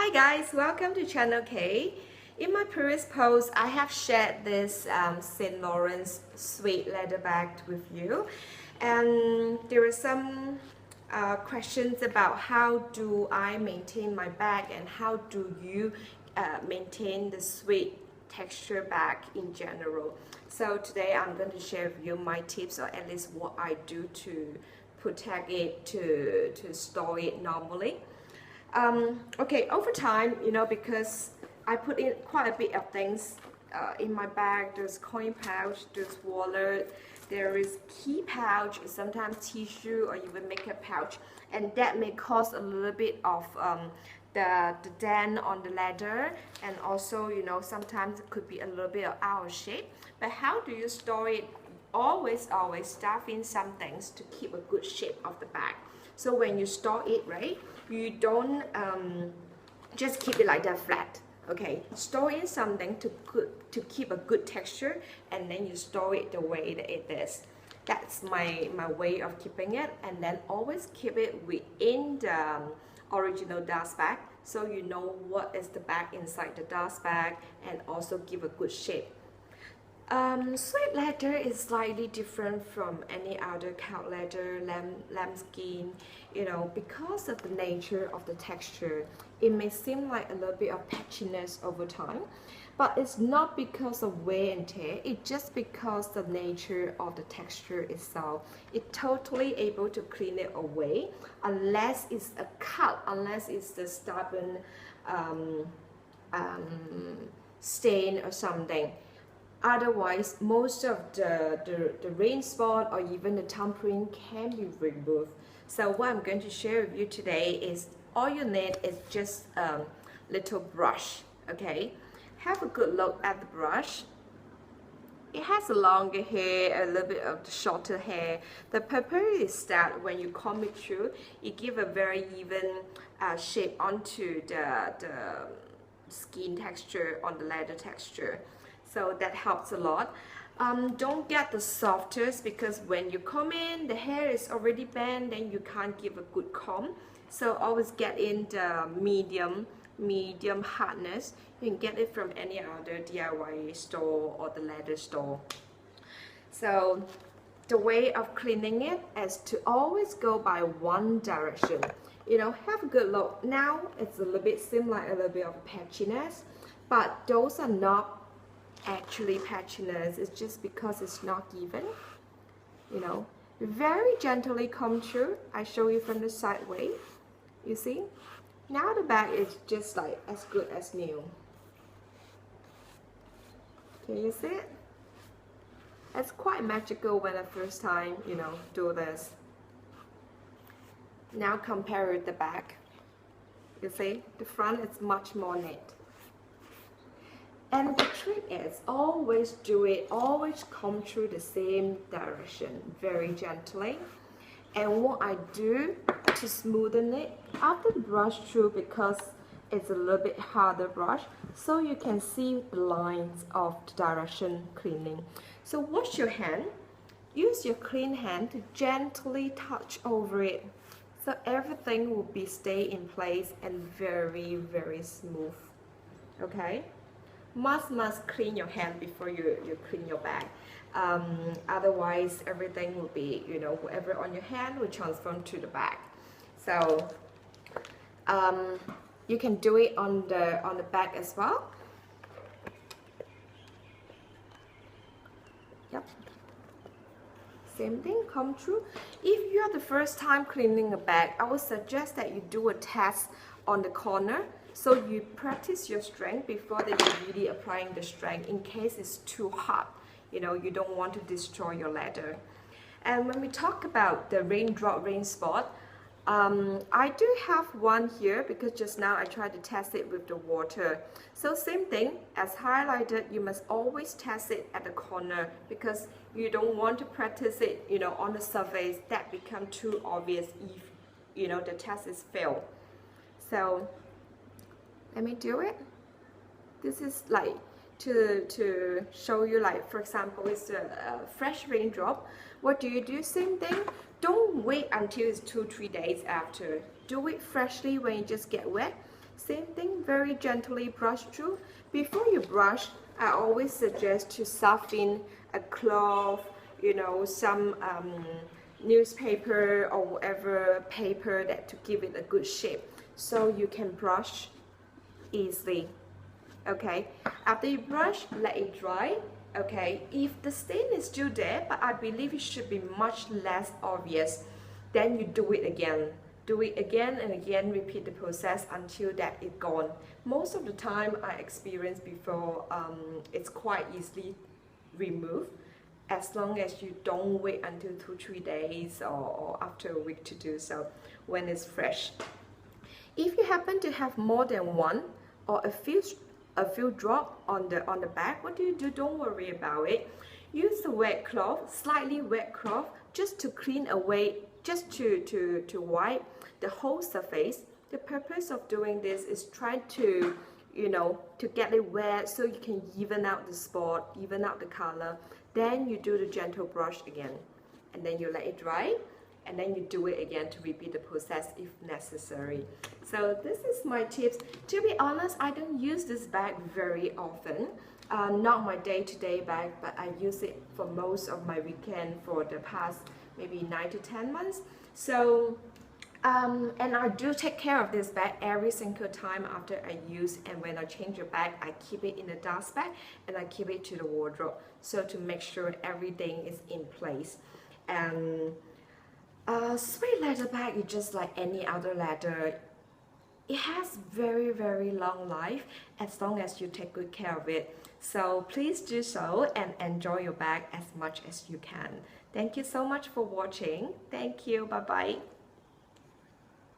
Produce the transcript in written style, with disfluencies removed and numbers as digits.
Hi guys, welcome to Channel K. In my previous post, I have shared this Saint Laurent's suede leather bag with you, and there are some questions about how do I maintain my bag and how do you maintain the suede texture bag in general. So today I'm going to share with you my tips, or at least what I do to protect it, to store it normally. Okay, over time, because I put in quite a bit of things in my bag. There's coin pouch, there's wallet, there is key pouch, sometimes tissue or even makeup pouch, and that may cause a little bit of the dent on the leather, and also sometimes it could be a little bit out of shape. But how do you store it? Always stuff in some things to keep a good shape of the bag. So when you store it, right, you don't just keep it like that flat. Okay, store in something to keep a good texture, and then you store it the way that it is. That's my way of keeping it. And then always keep it within the original dust bag, so you know what is the bag inside the dust bag, and also give a good shape. Suede leather is slightly different from any other cow leather, lambskin, because of the nature of the texture. It may seem like a little bit of patchiness over time, but it's not because of wear and tear. It's just because the nature of the texture itself. It's totally able to clean it away, unless it's a cut, unless it's the stubborn stain or something. Otherwise, most of the rain spot or even the thumbprint can be removed. So what I'm going to share with you today is all you need is just a little brush. Okay, have a good look at the brush. It has a longer hair, a little bit of the shorter hair. The purpose is that when you comb it through, it gives a very even shape onto the skin texture, on the leather texture. So that helps a lot. Don't get the softest, because when you comb in, the hair is already bent, then you can't give a good comb. So always get in the medium hardness. You can get it from any other DIY store or the leather store. So the way of cleaning it is to always go by one direction. Have a good look. Now it's a little bit, seem like a little bit of patchiness, but those are not actually patchiness. It's just because it's not even. Very gently come through. I show you from the side way. You see, now the bag is just like as good as new. Can you see it? It's quite magical when the first time do this. Now compare with the back. You see, the front is much more neat. And the trick is always do it, always come through the same direction, very gently. And what I do to smoothen it, after the brush through, because it's a little bit harder brush, so you can see the lines of the direction cleaning. So wash your hand, use your clean hand to gently touch over it. So everything will stay in place and very, very smooth. Okay? Must clean your hand before you clean your bag. Otherwise everything will be, whatever on your hand will transform to the bag. So you can do it on the back as well. Yep, same thing, come through. If you are the first time cleaning a bag, I would suggest that you do a test on the corner. So you practice your strength before that you're really applying the strength, in case it's too hot. You don't want to destroy your leather. And when we talk about the raindrop, rain spot, I do have one here, because just now I tried to test it with the water. So same thing as highlighted, you must always test it at the corner, because you don't want to practice it on the surface. That become too obvious if the test is failed. So let me do it. This is like to show you, like for example, it's a fresh raindrop. What do you do? Same thing. Don't wait until it's 2-3 days after. Do it freshly when you just get wet. Same thing, very gently brush through. Before you brush, I always suggest to soften a cloth, you know, some newspaper or whatever paper that to give it a good shape, so you can brush easily. Okay, after you brush, let it dry. Okay, if the stain is still there, but I believe it should be much less obvious, then you do it again. Do it again and again, repeat the process until that is gone. Most of the time I experienced before, it's quite easily removed, as long as you don't wait until 2-3 days or after a week to do so, when it's fresh. If you happen to have more than one or a few drop on the back, what do? Don't worry about it. Use the wet cloth, slightly wet cloth, just to clean away, just to wipe the whole surface. The purpose of doing this is try to, you know, to get it wet so you can even out the spot, even out the color. Then you do the gentle brush again, and then you let it dry, and then you do it again to repeat the process if necessary. So this is my tips. To be honest, I don't use this bag very often. Not my day-to-day bag, but I use it for most of my weekend for the past maybe 9 to 10 months. So and I do take care of this bag every single time after I use, and when I change the bag, I keep it in the dust bag and I keep it to the wardrobe, so to make sure everything is in place. And Suede leather bag is just like any other leather. It has very long life as long as you take good care of it. So please do so and enjoy your bag as much as you can. Thank you so much for watching. Thank you. Bye bye.